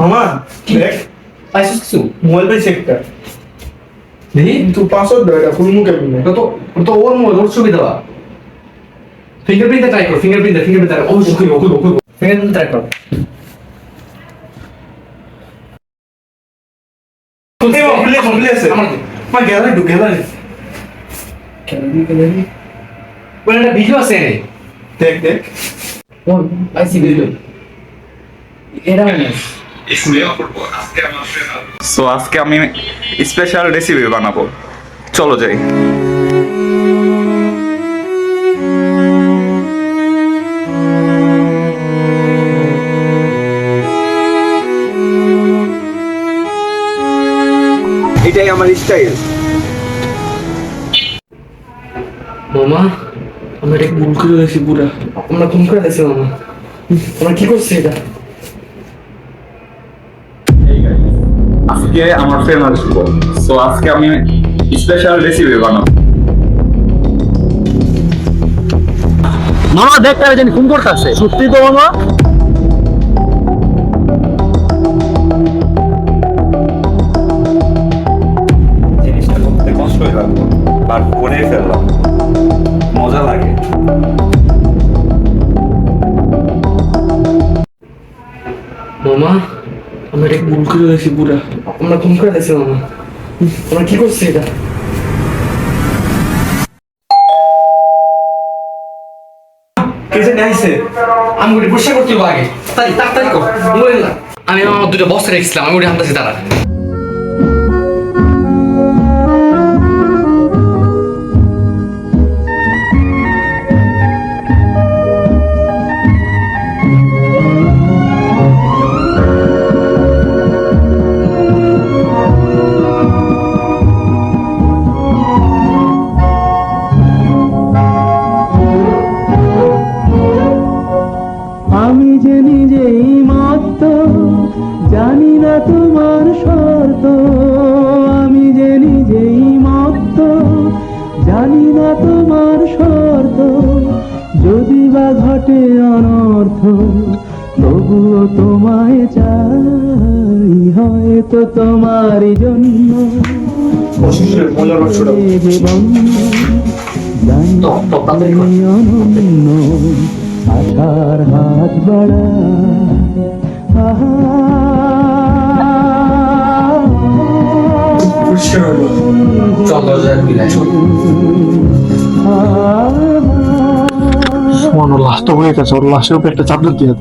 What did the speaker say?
মামা দেখ পাইছিস কিছু? মোবাইল পাইছি একটা দেখি কিন্তু পাসওয়ার্ড দাও এটা খুলমু কেমনে তো ওর মোবাইল ওর ছবি দেওয়া। ফিঙ্গারপ্রিন্টে ট্রাই কর, ফিঙ্গারপ্রিন্টে অবশ্যই খুলবো ফিঙ্গারপ্রিন্ট ট্রাই কর। এই মা খুলে আছে আমার দে। মা গ্যালারি গ্যালারি বলে একটা ভিডিও আছে এনে। দেখ ও পাইছি ভিডিও। এটা মানে সো আজকে আমি স্পেশাল রেসিপি বানাবো, চলো যাই। এটাই আমার স্টাইল। মামা আমরা এটা ভুল করে দিয়েছি পুরা। আমরা ভুল করে দিয়েছি মামা। আমরা কি করছি এটা? আজকে আমার ফেমাস শুভ, সো আজকে আমি স্পেশাল রেসিপি বানাবো। মামা দেখ কারে জানি ফোন করতেছে। সত্যি তো মামা? জিনিসটা করতে কষ্টই লাগলো, বাট করে ফেললাম, মজা লাগে। মামা আমরা এটা ভুল করে দিয়েছি পুরা। আমরা ভুল করে দিয়েছি মামা। আমরা কি করছি এটা? কে যে নাইছে আমি ওটা পরিষ্কার করতে হবে আগে। তাড়াতাড়ি কর। মোবাইল না। আমি আমার দুটো বস্তা রেখেছিলাম, আমি ওটা আনতেছি তারা। আমি যে নিজেই মত্ত, জানি না তোমার শর্ত। আমি যে নিজেই মত্ত, জানি না তোমার শর্ত। যদি বা ঘটে অনর্থ, তবুও তোমায় চাই, হয়তো তোমারই জন্য অসুবিধা মজার বাক্সটা জীবন জানি তুমি অনন্য। আশার হাত বাড়ায় চল দরজায় বিলাই চল। লাস্ট হয়ে গেছে, ওর লাশের উপরে একটা চাদর দিয়ে